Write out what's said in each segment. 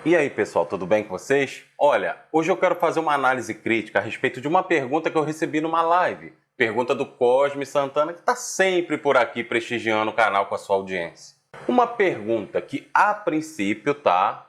E aí, pessoal, tudo bem com vocês? Olha, hoje eu quero fazer uma análise crítica a respeito de uma pergunta que eu recebi numa live. Pergunta do Cosme Santana, que está sempre por aqui prestigiando o canal com a sua audiência. Uma pergunta que, a princípio,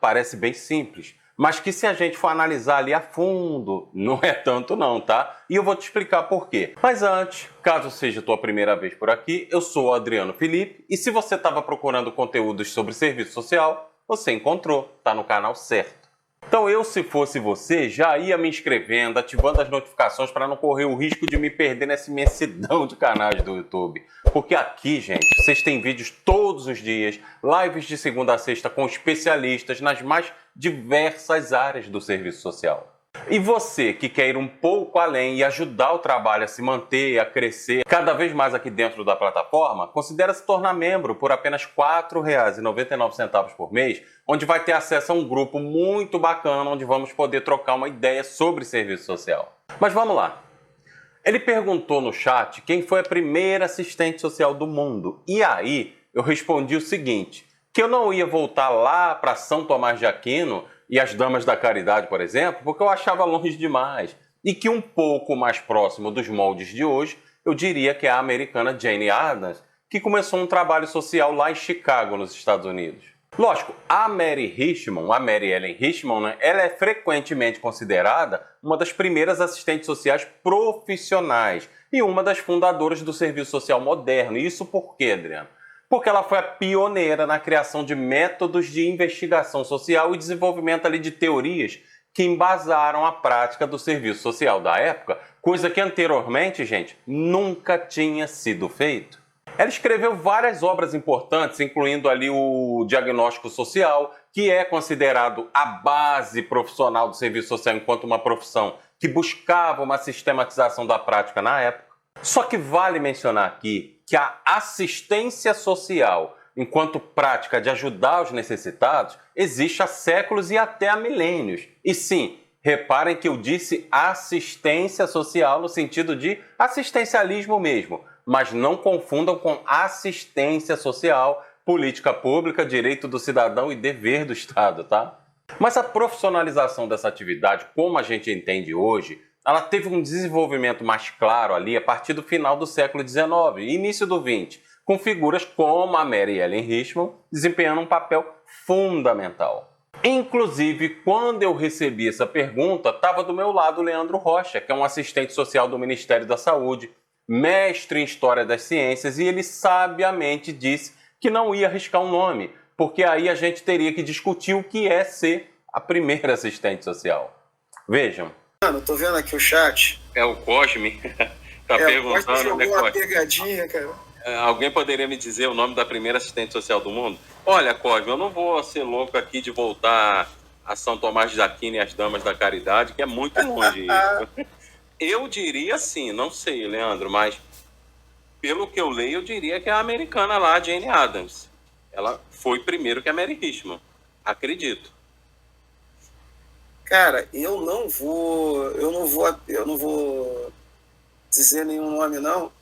parece bem simples, mas que se a gente for analisar ali a fundo, não é tanto não, tá? E eu vou te explicar por quê. Mas antes, caso seja a tua primeira vez por aqui, eu sou o Adriano Felipe, e se você estava procurando conteúdos sobre serviço social, você encontrou, tá no canal certo. Então eu, se fosse você, já ia me inscrevendo, ativando as notificações para não correr o risco de me perder nessa imensidão de canais do YouTube. Porque aqui, gente, vocês têm vídeos todos os dias, lives de segunda a sexta com especialistas nas mais diversas áreas do serviço social. E você que quer ir um pouco além e ajudar o trabalho a se manter, a crescer cada vez mais aqui dentro da plataforma, considere se tornar membro por apenas R$ 4,99 por mês, onde vai ter acesso a um grupo muito bacana, onde vamos poder trocar uma ideia sobre serviço social. Mas vamos lá. Ele perguntou no chat quem foi a primeira assistente social do mundo. E aí eu respondi o seguinte, que eu não ia voltar lá para São Tomás de Aquino e as Damas da Caridade, por exemplo, porque eu achava longe demais. E que um pouco mais próximo dos moldes de hoje, eu diria que é a americana Jane Addams, que começou um trabalho social lá em Chicago, nos Estados Unidos. Lógico, a Mary Richmond, a Mary Ellen Richmond, né, ela é frequentemente considerada uma das primeiras assistentes sociais profissionais e uma das fundadoras do serviço social moderno. E isso por quê, Adriano? Porque ela foi a pioneira na criação de métodos de investigação social e desenvolvimento ali de teorias que embasaram a prática do serviço social da época, coisa que anteriormente, gente, nunca tinha sido feito. Ela escreveu várias obras importantes, incluindo ali o Diagnóstico Social, que é considerado a base profissional do serviço social enquanto uma profissão que buscava uma sistematização da prática na época. Só que vale mencionar aqui que a assistência social, enquanto prática de ajudar os necessitados, existe há séculos e até há milênios. E sim, reparem que eu disse assistência social no sentido de assistencialismo mesmo, mas não confundam com assistência social, política pública, direito do cidadão e dever do Estado, tá? Mas a profissionalização dessa atividade, como a gente entende hoje, ela teve um desenvolvimento mais claro ali a partir do final do século XIX e início do XX, com figuras como a Mary Ellen Richmond desempenhando um papel fundamental. Inclusive, quando eu recebi essa pergunta, estava do meu lado o Leandro Rocha, que é um assistente social do Ministério da Saúde, mestre em História das Ciências, e ele sabiamente disse que não ia arriscar um nome, porque aí a gente teria que discutir o que é ser a primeira assistente social. Vejam. Mano, tô vendo aqui o chat. É o Cosme, tá perguntando. O Cosme jogou uma pegadinha, cara. Alguém poderia me dizer o nome da primeira assistente social do mundo? Olha, Cosme, eu não vou ser louco aqui de voltar a São Tomás de Aquino e as Damas da Caridade, que é muito longe isso. Eu diria sim, não sei, Leandro, mas pelo que eu leio, eu diria que é a americana lá, a Jane Addams. Ela foi primeiro que a Mary Richmond, acredito. Cara, eu não vou dizer nenhum nome não,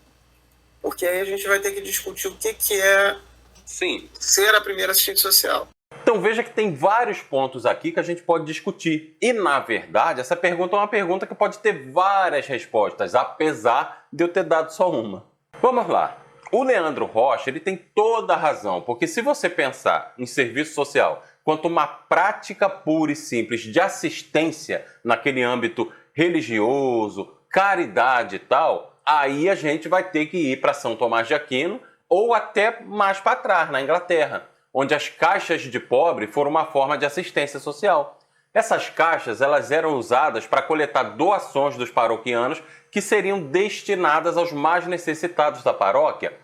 porque aí a gente vai ter que discutir o que é ser a primeira assistente social. Então veja que tem vários pontos aqui que a gente pode discutir. E, na verdade, essa pergunta é uma pergunta que pode ter várias respostas, apesar de eu ter dado só uma. Vamos lá. O Leandro Rocha, ele tem toda a razão, porque se você pensar em serviço social quanto uma prática pura e simples de assistência naquele âmbito religioso, caridade e tal, aí a gente vai ter que ir para São Tomás de Aquino ou até mais para trás, na Inglaterra, onde as caixas de pobre foram uma forma de assistência social. Essas caixas elas eram usadas para coletar doações dos paroquianos que seriam destinadas aos mais necessitados da paróquia.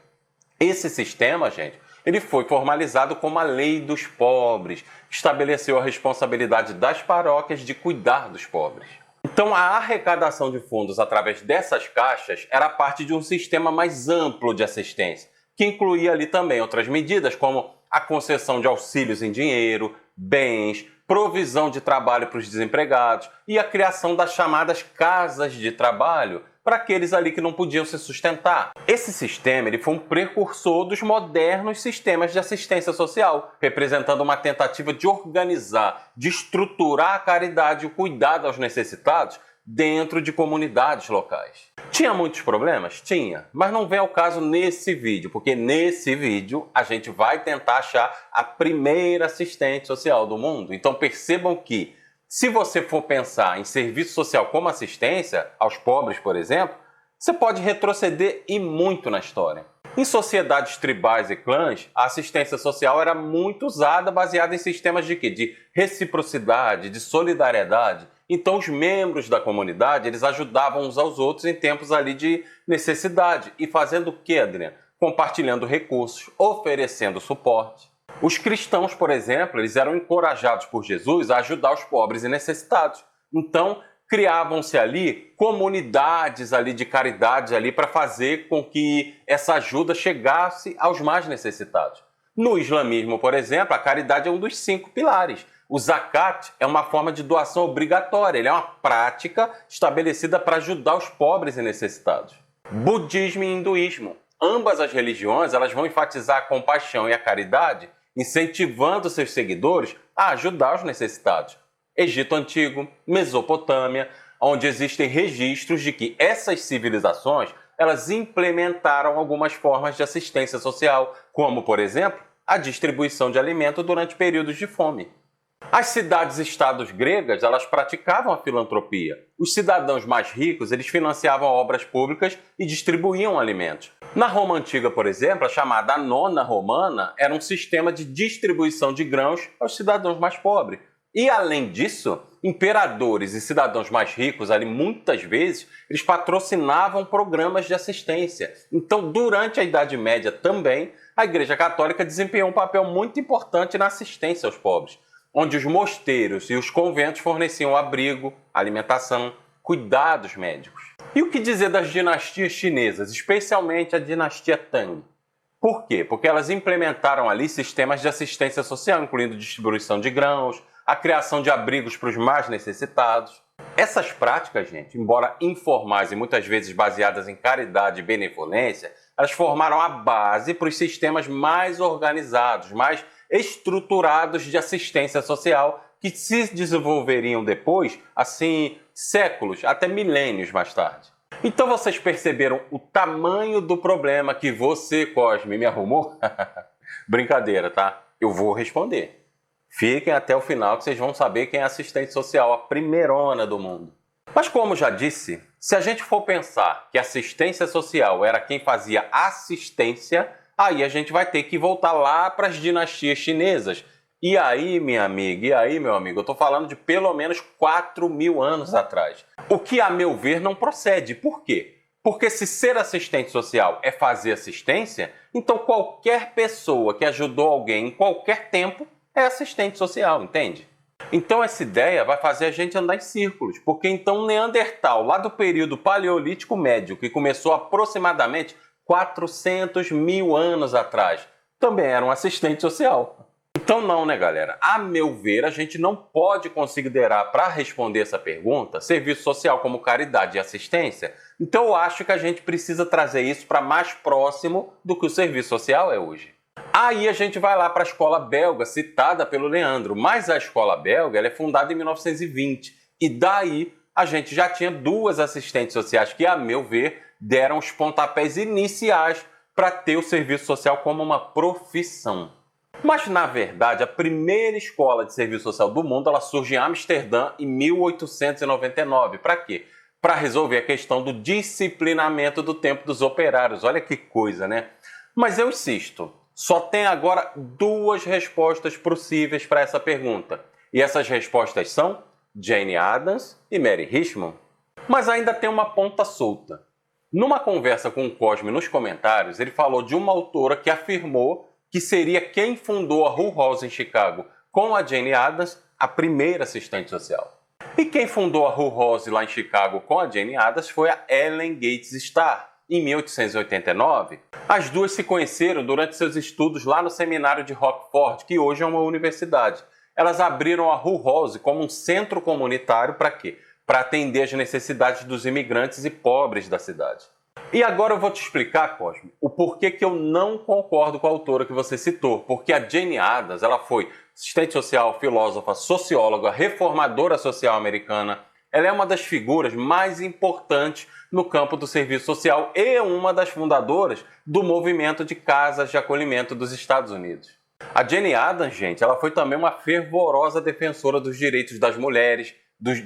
Esse sistema, gente, ele foi formalizado como a Lei dos Pobres, que estabeleceu a responsabilidade das paróquias de cuidar dos pobres. Então, a arrecadação de fundos através dessas caixas era parte de um sistema mais amplo de assistência, que incluía ali também outras medidas como a concessão de auxílios em dinheiro, bens, provisão de trabalho para os desempregados e a criação das chamadas casas de trabalho para aqueles ali que não podiam se sustentar. Esse sistema ele foi um precursor dos modernos sistemas de assistência social, representando uma tentativa de organizar, de estruturar a caridade e o cuidado aos necessitados dentro de comunidades locais. Tinha muitos problemas? Tinha, mas não vem ao caso nesse vídeo, porque nesse vídeo a gente vai tentar achar a primeira assistente social do mundo. Então percebam que, se você for pensar em serviço social como assistência aos pobres, por exemplo, você pode retroceder e muito na história. Em sociedades tribais e clãs, a assistência social era muito usada baseada em sistemas de quê? De reciprocidade, de solidariedade. Então os membros da comunidade, eles ajudavam uns aos outros em tempos ali de necessidade. E fazendo o quê, Adriano? Compartilhando recursos, oferecendo suporte. Os cristãos, por exemplo, eles eram encorajados por Jesus a ajudar os pobres e necessitados. Então, criavam-se ali comunidades ali de caridade ali para fazer com que essa ajuda chegasse aos mais necessitados. No islamismo, por exemplo, a caridade é um dos 5 pilares. O zakat é uma forma de doação obrigatória, ele é uma prática estabelecida para ajudar os pobres e necessitados. Budismo e hinduísmo. Ambas as religiões elas vão enfatizar a compaixão e a caridade, incentivando seus seguidores a ajudar os necessitados. Egito Antigo, Mesopotâmia, onde existem registros de que essas civilizações elas implementaram algumas formas de assistência social, como, por exemplo, a distribuição de alimento durante períodos de fome. As cidades-estados gregas elas praticavam a filantropia. Os cidadãos mais ricos eles financiavam obras públicas e distribuíam alimentos. Na Roma Antiga, por exemplo, a chamada Nona Romana era um sistema de distribuição de grãos aos cidadãos mais pobres. E, além disso, imperadores e cidadãos mais ricos, ali, muitas vezes, eles patrocinavam programas de assistência. Então, durante a Idade Média também, a Igreja Católica desempenhou um papel muito importante na assistência aos pobres, onde os mosteiros e os conventos forneciam abrigo, alimentação, cuidados médicos. E o que dizer das dinastias chinesas, especialmente a dinastia Tang? Por quê? Porque elas implementaram ali sistemas de assistência social, incluindo distribuição de grãos, a criação de abrigos para os mais necessitados. Essas práticas, gente, embora informais e muitas vezes baseadas em caridade e benevolência, elas formaram a base para os sistemas mais organizados, mais estruturados de assistência social que se desenvolveriam depois, assim, séculos, até milênios mais tarde. Então vocês perceberam o tamanho do problema que você, Cosme, me arrumou? Brincadeira, tá? Eu vou responder. Fiquem até o final que vocês vão saber quem é a assistente social, a primeirona do mundo. Mas como já disse, se a gente for pensar que assistência social era quem fazia assistência, aí a gente vai ter que voltar lá para as dinastias chinesas. E aí, minha amiga, e aí, meu amigo, eu estou falando de pelo menos 4.000 anos atrás. O que, a meu ver, não procede. Por quê? Porque se ser assistente social é fazer assistência, então qualquer pessoa que ajudou alguém em qualquer tempo é assistente social, entende? Então essa ideia vai fazer a gente andar em círculos, porque então Neandertal, lá do período Paleolítico Médio, que começou aproximadamente 400.000 anos atrás, também era um assistente social. Então não, né, galera? A meu ver, a gente não pode considerar, para responder essa pergunta, serviço social como caridade e assistência. Então eu acho que a gente precisa trazer isso para mais próximo do que o serviço social é hoje. Aí a gente vai lá para a escola belga, citada pelo Leandro, mas a escola belga ela é fundada em 1920, e daí a gente já tinha 2 assistentes sociais que, a meu ver, deram os pontapés iniciais para ter o serviço social como uma profissão. Mas, na verdade, a primeira escola de serviço social do mundo ela surge em Amsterdã em 1899. Para quê? Para resolver a questão do disciplinamento do tempo dos operários. Olha que coisa, né? Mas eu insisto, só tem agora 2 respostas possíveis para essa pergunta. E essas respostas são Jane Addams e Mary Richmond. Mas ainda tem uma ponta solta. Numa conversa com o Cosme nos comentários, ele falou de uma autora que afirmou que seria quem fundou a Hull House em Chicago, com a Jane Addams, a primeira assistente social. E quem fundou a Hull House lá em Chicago com a Jane Addams foi a Ellen Gates Starr, em 1889. As duas se conheceram durante seus estudos lá no seminário de Rockford, que hoje é uma universidade. Elas abriram a Hull House como um centro comunitário para quê? para atender às necessidades dos imigrantes e pobres da cidade. E agora eu vou te explicar, Cosme, o porquê que eu não concordo com a autora que você citou. Porque a Jane Addams, ela foi assistente social, filósofa, socióloga, reformadora social americana. Ela é uma das figuras mais importantes no campo do serviço social e uma das fundadoras do movimento de casas de acolhimento dos Estados Unidos. A Jane Addams, gente, ela foi também uma fervorosa defensora dos direitos das mulheres,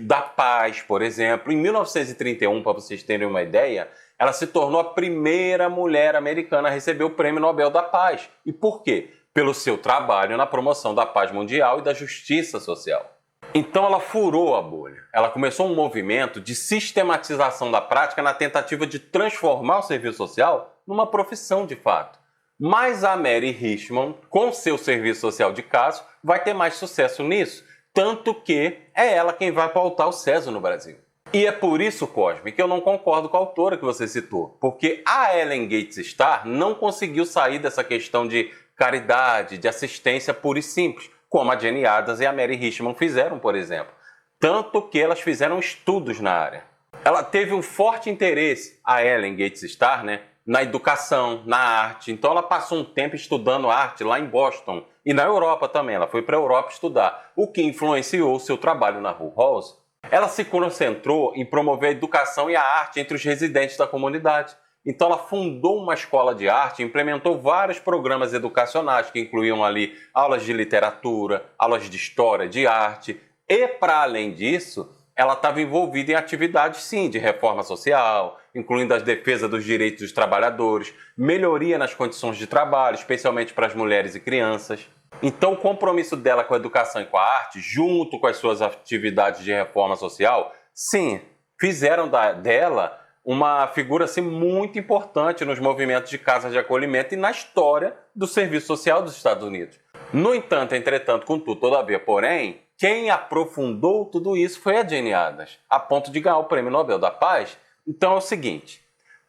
da paz, por exemplo. Em 1931, para vocês terem uma ideia, ela se tornou a primeira mulher americana a receber o Prêmio Nobel da Paz. E por quê? Pelo seu trabalho na promoção da paz mundial e da justiça social. Então ela furou a bolha. Ela começou um movimento de sistematização da prática na tentativa de transformar o serviço social numa profissão de fato. Mas a Mary Richmond, com seu serviço social de caso, vai ter mais sucesso nisso. Tanto que é ela quem vai pautar o CESO no Brasil. E é por isso, Cosme, que eu não concordo com a autora que você citou. Porque a Ellen Gates Starr não conseguiu sair dessa questão de caridade, de assistência pura e simples, como a Jane Addams e a Mary Richmond fizeram, por exemplo. Tanto que elas fizeram estudos na área. Ela teve um forte interesse, a Ellen Gates Starr, na educação, na arte. Então ela passou um tempo estudando arte lá em Boston e na Europa também. Ela foi para a Europa estudar, o que influenciou seu trabalho na Hull House. Ela se concentrou em promover a educação e a arte entre os residentes da comunidade. Então ela fundou uma escola de arte e implementou vários programas educacionais que incluíam ali aulas de literatura, aulas de história, de arte. E para além disso, ela estava envolvida em atividades sim de reforma social, incluindo a defesa dos direitos dos trabalhadores, melhoria nas condições de trabalho, especialmente para as mulheres e crianças. Então, o compromisso dela com a educação e com a arte, junto com as suas atividades de reforma social, sim, fizeram dela uma figura assim, muito importante nos movimentos de casas de acolhimento e na história do serviço social dos Estados Unidos. No entanto, entretanto, contudo, todavia, porém, quem aprofundou tudo isso foi a Jane Addams, a ponto de ganhar o Prêmio Nobel da Paz. Então é o seguinte,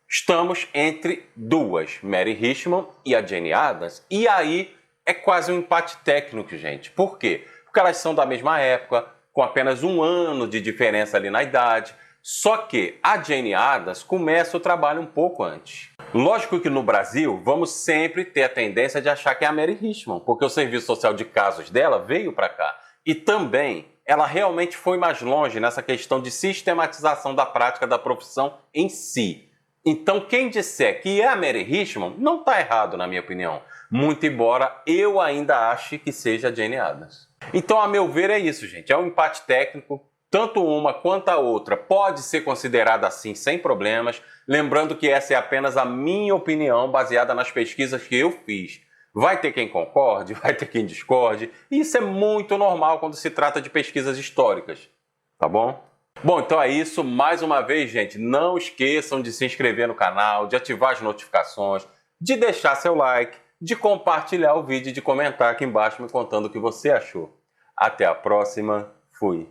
estamos entre duas, Mary Richmond e a Jane Addams, e aí é quase um empate técnico, gente. Por quê? Porque elas são da mesma época, com apenas um ano de diferença ali na idade, só que a Jane Addams começa o trabalho um pouco antes. Lógico que no Brasil, vamos sempre ter a tendência de achar que é a Mary Richmond, porque o serviço social de casos dela veio para cá. E também, ela realmente foi mais longe nessa questão de sistematização da prática da profissão em si. Então, quem disser que é a Mary Richmond, não está errado, na minha opinião. Muito embora eu ainda ache que seja a Jane Addams. Então, a meu ver, é isso, gente. É um empate técnico. Tanto uma quanto a outra pode ser considerada assim, sem problemas. Lembrando que essa é apenas a minha opinião, baseada nas pesquisas que eu fiz. Vai ter quem concorde, vai ter quem discorde. E isso é muito normal quando se trata de pesquisas históricas. Tá bom? Bom, então é isso. Mais uma vez, gente, não esqueçam de se inscrever no canal, de ativar as notificações, de deixar seu like, de compartilhar o vídeo e de comentar aqui embaixo me contando o que você achou. Até a próxima. Fui.